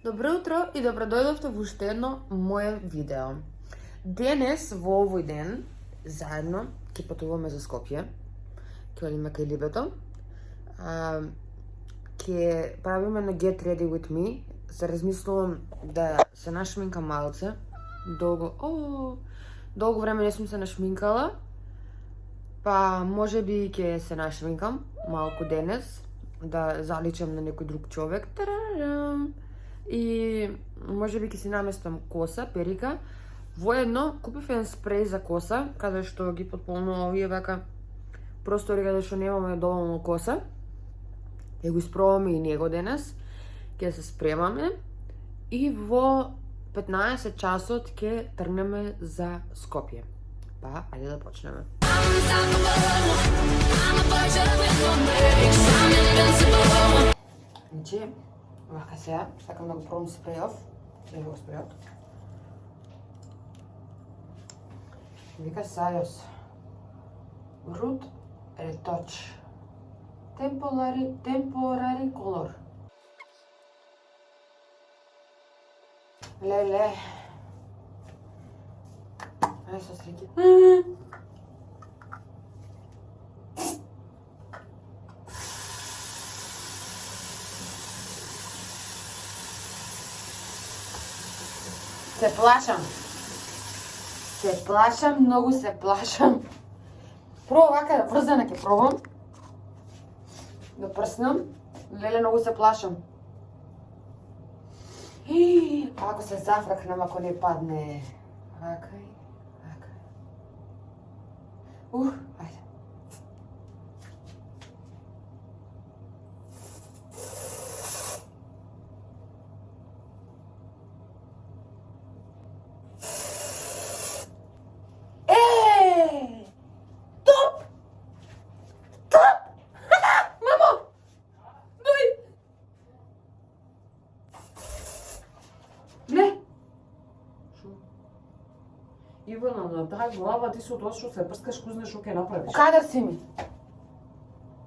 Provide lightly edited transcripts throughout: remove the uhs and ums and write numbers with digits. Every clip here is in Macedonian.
Добро утро и добро дојдовте во уште едно моје видео. Денес, во овој ден, заедно ќе патуваме за Скопје. Ќе одиме кај Либето. Ќе правиме на Get Ready With Me. Се размислувам да се нашминкам малце. Долго време не сум се нашминкала. Па може би ќе се нашминкам малку денес, да заличам на некој друг човек. Тарарам! И може би ќе си наместам коса, перика. Воедно купив еден спреј за коса, каде што ги потполнува овие вака простори каде што немаме доволно коса. Ќе го испробаме и него денес. Ќе се спремаме и во 15 часот ќе тргнеме за Скопје. Па, ајде да почнеме. Значи, вака сега, сакам да го пробам спрејов. Ево го спрејот. Вика Сајос. Root Retouch. Temporary color. Леле. Ајде со слики. Се плашам, многу се плашам. Прво вака врзана ќе пробам. Да прснам. Леле, многу се плашам. Ако се зафракнам, ако не падне. Вака и вака. Ајде. Ивана, на таа глава ти со тоа што се прскаш, кој знае што ќе направиш? Кадар си ми?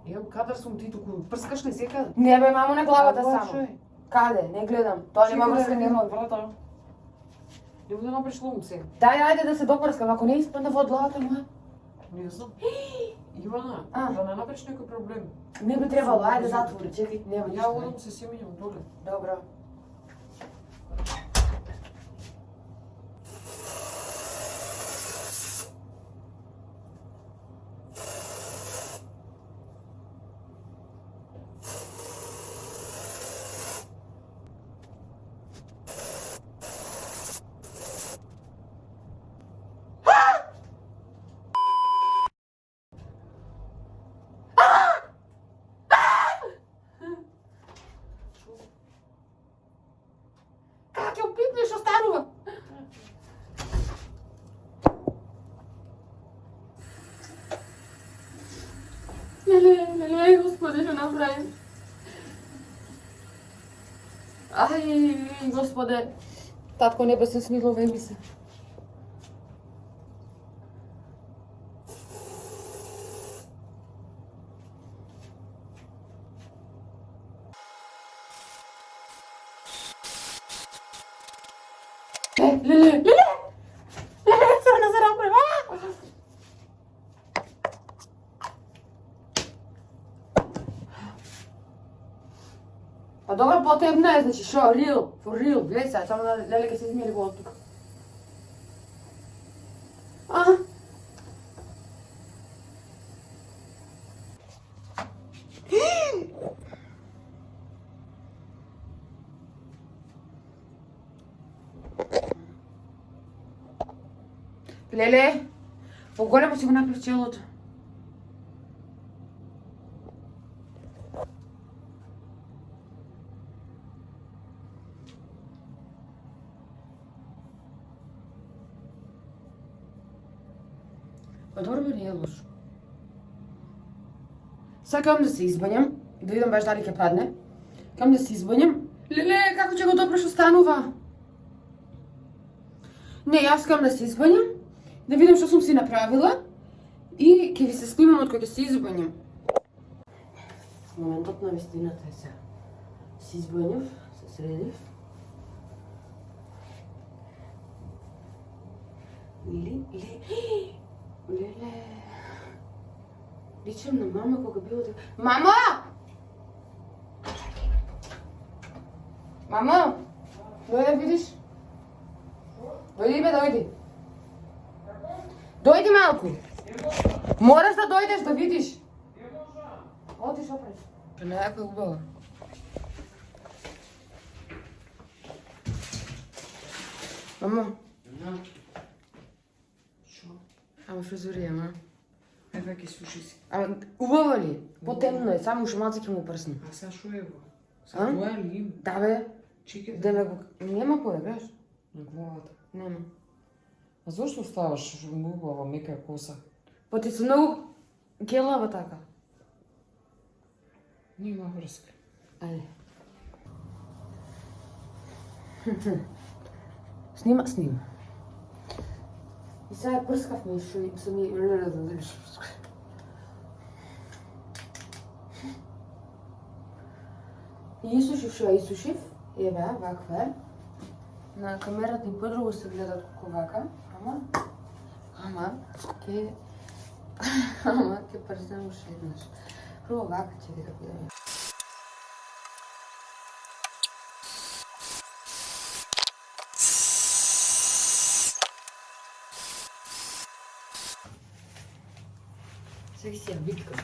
Еу, кадар сум ти туку, прскаш ли секаде? Не бе, мамо, на главата Глава, само. Каде? Не гледам. Тоа нема врска нема. Врата. Нема да направиш лом сега. Ајде да се допрскам, ако не испадне во главата моја. Не знам. Ивана, да не направиш некој проблем. Не би требало, ајде затвори, чекај, нема Ја ништо. одам се семењам доле. Добро. Како пипне што станува? Леле, Господи, што направим? Ај, Господе, татко небесен, смилувај ми се. Леле, што не се направи? Па добро, потебна е, значи, шо, for real, гледай сега, само леле ке се измери го од тука. Леле, поголемо си го направи челото. Па добро бе, не е лошо. Сакам да се избањам, да видам баш дали ќе падне. Сакам да се избањам. Леле, како ќе го добро што станува? Не, јас сакам да се избањам, да видам што сум си направила и ќе ви се снимам од кога ќе се избањам. Моментот на вистината е сега. Се избањав, се средив. Леле. Личам на мама кога било да... Мамо! Мамо! Дојди да видиш. Дојди бе, дојди. Дојди малку. Мораш да дојдеш да видиш. Оди шопред. Некој убава. Мамо. Шо? Ама фризури, ама. Еве ги слуши си. Ама убава ли? Потемно е, само ушамалци ќе му прсна. А са шо е го? Са А? тоа ли им? Да бе, Чекай да ме го... Нема поре, гледаш? на главата. Нема. А зошто ставаш убава мека коса? Па ти си многу гелава така. Нема врска. Ајде. Снима. И сега ја прскав ми шо и са ми... И исушив шо ја исушив. Еве, ваква е. На камерата и подруго се гледа како вака. Ама, ке прснем уште еднаш. Прво вака ќе ви да видам. Сега си ја виткам.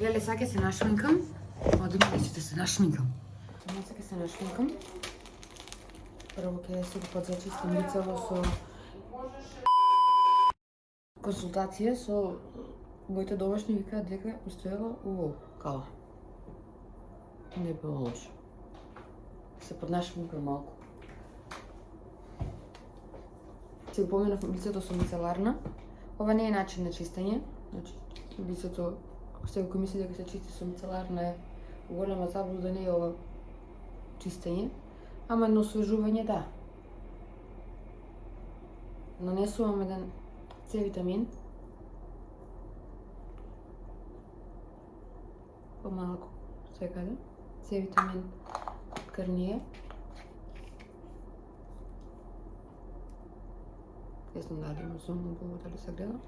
Леле, сега ќе се нашминкам. Одим да се нашминкам. Сега ќе се нашминкам. Прво ќе се го подзачистам лицево со консултација со моите домашни, викаат дека устоела убаво кала. Не било лошо. Се поднашминкам малку. Си го поминав лицето со мицеларна. Ова не е начин на чистење. Значи, лицето, секој мисли дека се чисти со мицеларна е голема заблуда, не е ова чистење. Ама едно освежување, да. Нанесувам еден С витамин. Помалку секаде. С витамин крние. Не знам дали има зум, убаво дали се гледа.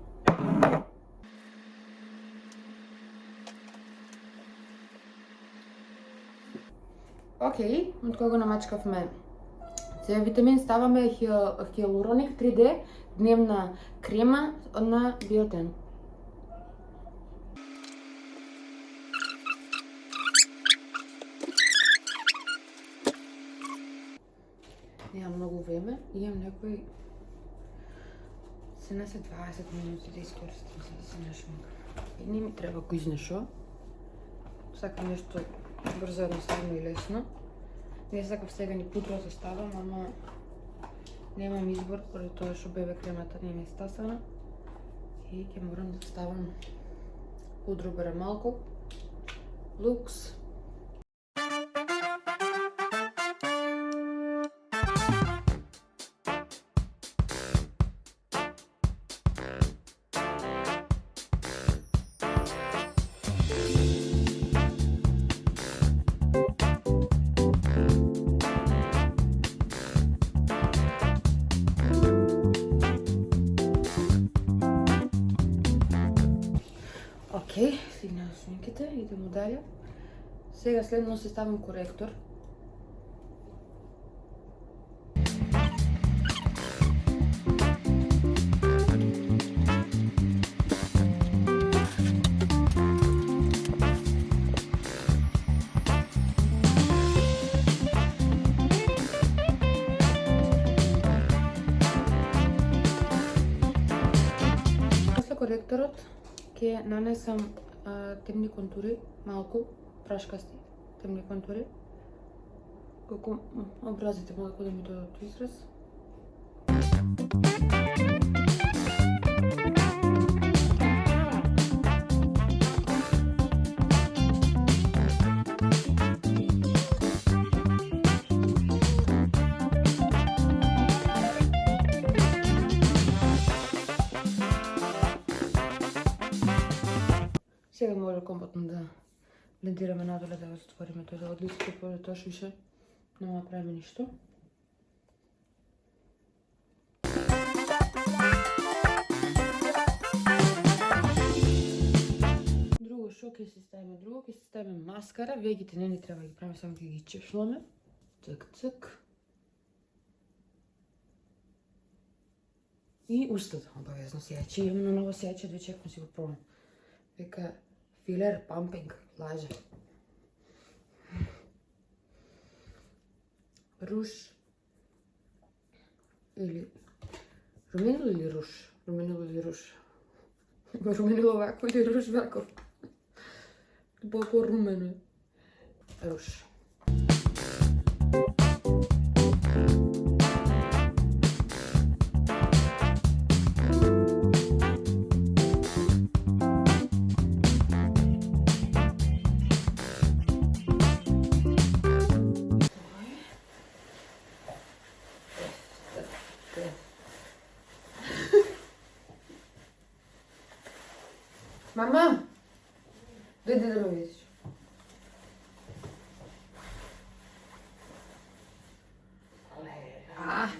Океј, од кога намачкавме С витамин, ставаме хиалуроник 3D дневна крема на Биотен. Немам многу време, имам некои 17-20 минути да искористам за да се нашминкам. И не ми треба кој знае шо. Сакам нешто брзо, едноставно и лесно. Не сакам сега ни пудро да ставам, ама немам избор, поради тоа што бебе кремата не ми е стасана. И ќе морам да ставам пудро, бере малку. Лукс. Океј, стигна до снимките, идемо дале. Сега следно се ставам коректор. После коректорот ќе нанесам темни контури, малку прашкасти темни контури, колку образите малку да ми додат израз. Сега може компотно да блендираме надоле, да го затвориме тоа да одлисти, поради тоа што више не направиме ништо. Друго што ќе се ставиме? Друго ќе се ставиме маскара, вегите не ни треба да ги правиме, само ќе ги чешнаме. Цък, цък. И устата, обавезно сејаче. Имам ново сејаче, да чекам си го пробам. Века филер пампинг, лаже. Руш. Или руменило или руш? Руменило или руш? Руменило вако или руш вако? По румено е. Руш. Мама, дојди да ме видиш.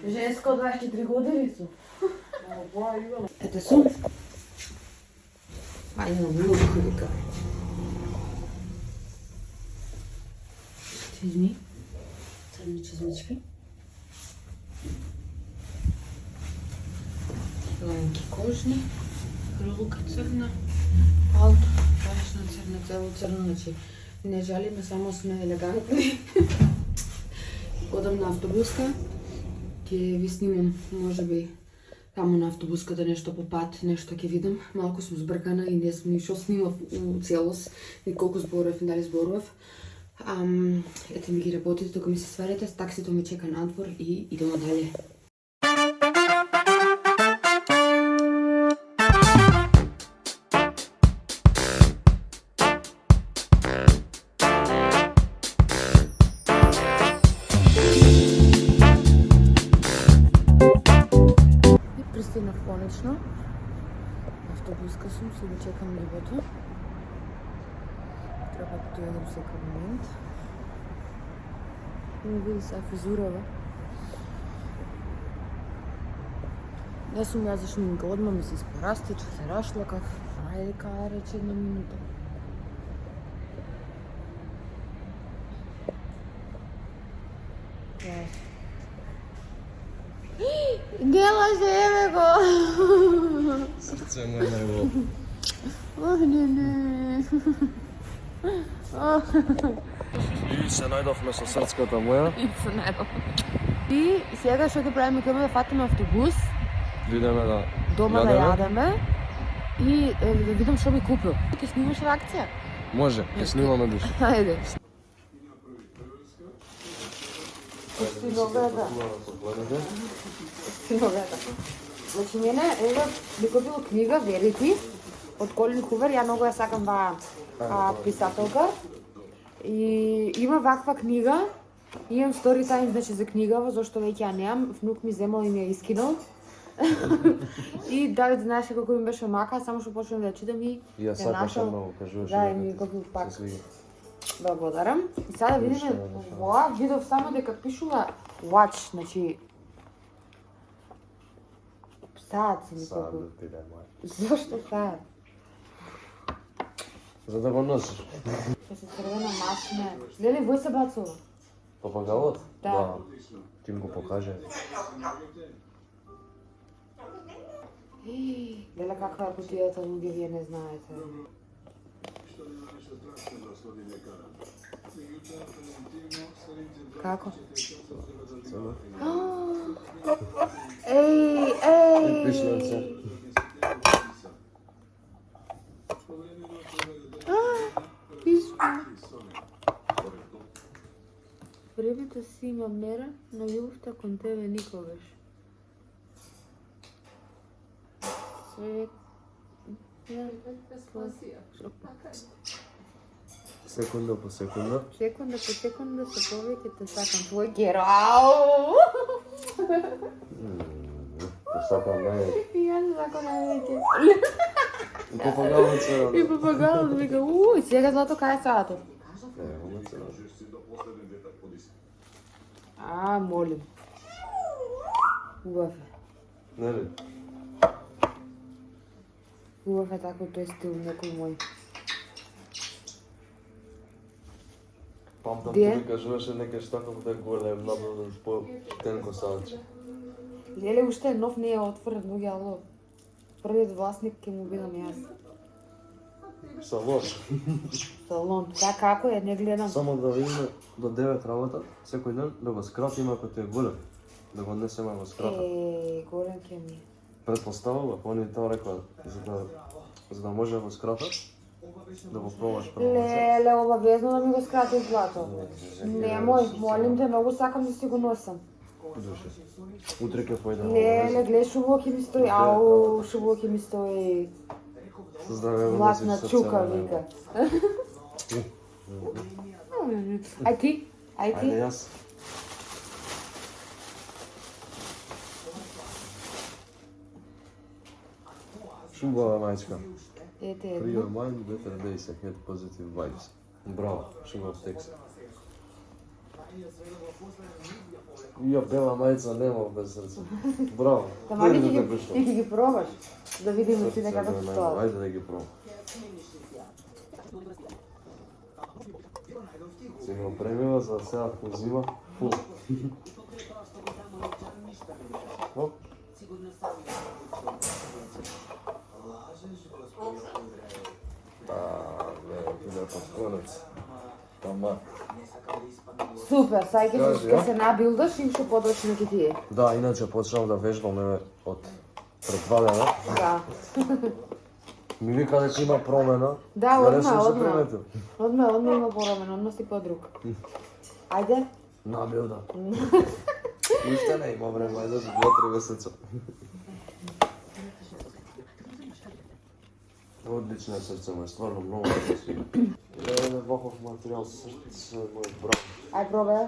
Женско од 24 години сум. Ете сум. Имам много худика. Чизми. Црни чизмички. Ленки кожни. Крилука црна. Палто, пашна црна, цело црно, значи не жалиме, само сме елегантни. Одам на автобуска, ќе ви снимам, може би, таму на автобуската нешто по пат, нешто ќе видам. Малку сум збркана и не сум ништо снимав у целост, и колку зборував и дали зборував. Ете ми ги работите, току ми се сварите, таксито ми чека надвор и идемо дале. Пристигнав конечно. Автобуска сум, си го чекам нивото. Треба да дојдам секој момент. Не види сега фризурава. Не сум ја за шминка, одма ми се испорастича, се рашлакав. Ајде кај рече една минута. Дела се, еве го! Срце му е најво. Не. И се најдовме со срцката моја. И се најдов. И сега што ќе правиме, ќе да фатиме автобус, Видиме да дома да јадеме и да видам што би купил. Ќе снимаш реакција? Може, ќе снимаме душ. Ајде. Стиноведа. Стиноведа. Значи, мене, ева, би купила книга, Верити, од Колин Хувер. Ја многу ја сакам писателка. И има ваква книга. Имам story time, значи, за книгава, зашто веќе ја немам. Внук ми земал и ми ја искинал. И Давид знаеше како ми беше мака, само што почнав да ја читам и Ја сакаше многу, кажуваше. Да, и ми купил пак. Благодарам. И сега да видиме, ова, видов само дека пишува watch, значи... Саат си ми купил. Зошто саат? За да го носиш. Ке се црвена машина. Лели, вој се бацува? Папагалот? Да. Ти ми го покаже. Леле, каква е кутијата, луѓе, вие не знаете. Како? Еј, еј! Пишленце. Писмо. Времето си има мера, но љубовта кон тебе никогаш. Свет. Секунда по секунда. Секунда по секунда се повеќе те сакам твој герау. Сакам најавно. И јас сакам највеќе. И попагалот се И попагалот вика, сега злато кај е саатот? момент се Молим. Убав е. Нели? Убав е тако тој стил некој мој. Памтам Где? ти ми кажуваше нека штака да голем набавен по тенко сач. Леле уште нов не е отворен, луѓе, ало. Првиот власник ќе му бидам јас. Салон. Салон. Како е, не гледам. Само да видиме до 9 работа, секој ден да го скратиме ако ти е голем. Да го однесеме во скрата. Голем ќе ми. Предпоставува, они тоа рекла за да може во скрата да го пробаш прво. Леле, обавезно да ми го скратиш злато. Немој, молим те, многу сакам да си го носам. Утре ќе појдем. Леле, гледа шубово ќе ми стои. Ау, шубово ќе ми стои. Здраве, Млатна чука, вика. Ај ти? Ајде јас. Шубава мајчка. Ете Free едно. your mind, better days ahead, positive vibes. Браво, шубав текст. Ја бела мајца нема без срце. Браво. Тамани Дојди да ти ги пробаш, да видиме ти дека како стоат. Ајде да ги пробам. Се ми опремила за сега зима. Фул. Оп. Иде под конец. Тама. Супер, сај Кажи, ќе ја? се набилдаш и што подочно ќе ти е. Да, иначе почнав да вежбам од пред 2 дена. Да. Ми вика дека има промена. Да, Ја не сум одма, се одма. приметил. Одма има поромен, одма си подруг. Ајде. Набил да. Уште не има време, ајде за 2-3 месеца. Одлично е срце му, е стварно многу да се свига. Ваков материјал се мој брат. Ај пробај.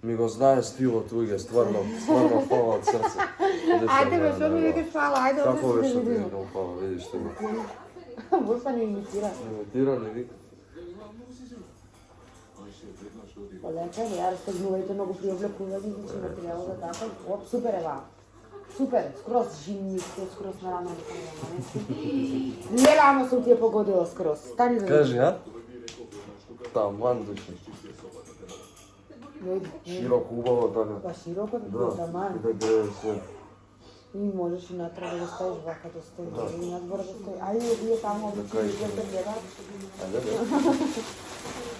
Ми го знае стилот уѓе, стварно фала од срце. Ајде бе, што ми викаш фала, ајде Како одеш беше да ти видиме. го фала, видиш што го. Бурса не имитира. Имитира, не вика. Полека, ја разтегнувајте многу приоблекувани, значи материјалот е така. Оп, супер е ва. Супер, скроз жимните, скроз на рано. Леле, ама сум ти ја погодила скроз. Стани да Кажи, а? Таман души. видиш. Широко, убаво така. Па широко, Да, таман. и да гледаш се. И можеш и натраа да го ставиш вака да стои, Да. и надвор да стои. Ајде, вие таму Така обичајте и да гледат. Ајде, бе.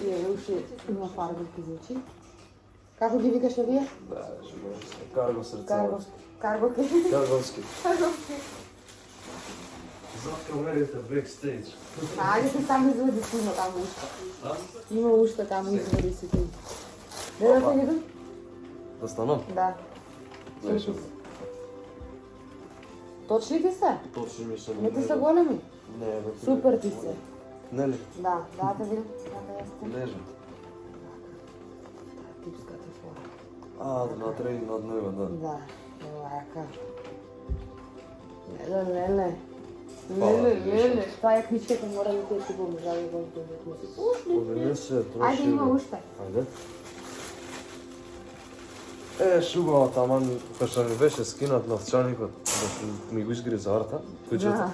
И е уши има фарбилки за очи. Како ги викаше вие? Да, карго срце. Каргоки. Карговски. Зад камерите бекстейдж. Ајде се само извади си, има таму уште. Има уште таму извади си ти. Не да те видам? Да станам? Да. Зашо? Точни ти се? Точно ми се Не ти са големи? Не, бе. Супер ти се. Нели? Да, да те видам. Така јесте. Лежа. Типската фора. На тренинг на днева, да. Да, овака. Леле. Фала, Леле. Таа е книжката мора да те го можави го да Повинесе, троши. Ајде има уште. Ајде. Шубава таман, кога што ми беше скинат новчаникот, да ми го изгри за арта, куќето.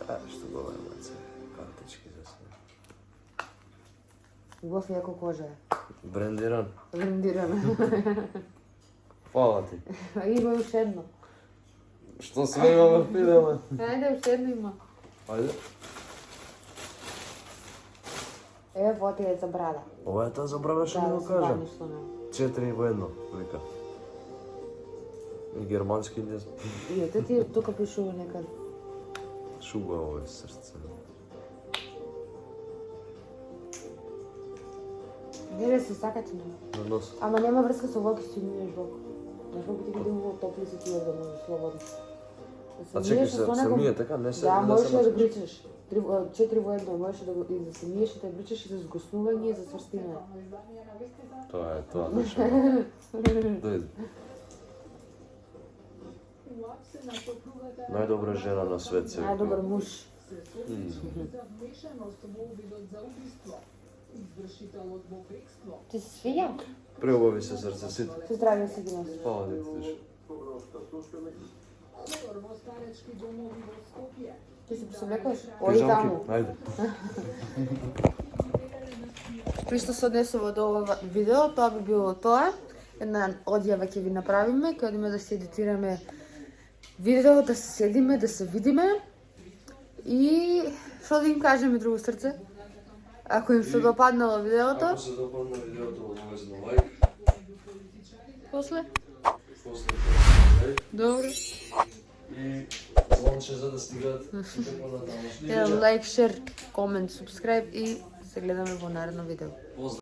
Да. Што го е, маце, картички за се. Убав јако кожа е. Брендиран. Брендирана. Фала ти. Има уште едно. Што се имаме пидеме? Ајде, уште едно има. Ајде. Еве фотија за брада. Ова е таа забрава што ми го кажа. Да, ништо не. 4 во 1, вика. И германски не знам. И ете ти тука пишува некаде. Шуба ова е срце. Неле се сакате на. На нос. Ама нема врска со волки си умиеш волк. Знаеш колку ти ги димува топли си ти да можеш слободно. А се чекай миеш се, со се неком... мие така, не се... Да, не можеш се да мачкаш. бричаш. 4 во 1, можеш и да се миеш и да бричаш и за згоснување и за цврстина. Тоа е, тоа беше. Дојде. Најдобра жена на свет се. Најдобар муж. Ти се свиѓа? Преубави се срце сите. Се здрави се ги носи. Па, дете. Ти се пособлекуваш? Оди таму. Ајде. Кој што се однесува до ова видео, тоа би било тоа. Една одјава ќе ви направиме, ќе одиме да се едитираме видео, да се седиме, да се видиме. И што да им кажеме друго срце? Ако им се допаднало видеото, Ако се допадна видеото, обавезно лайк. после? После лайк. Добро. И звонче за да стигаат сите понатамошни Еден видеа. лайк, шер, комент, субскрайб и се гледаме во наредно видео. Поздрав.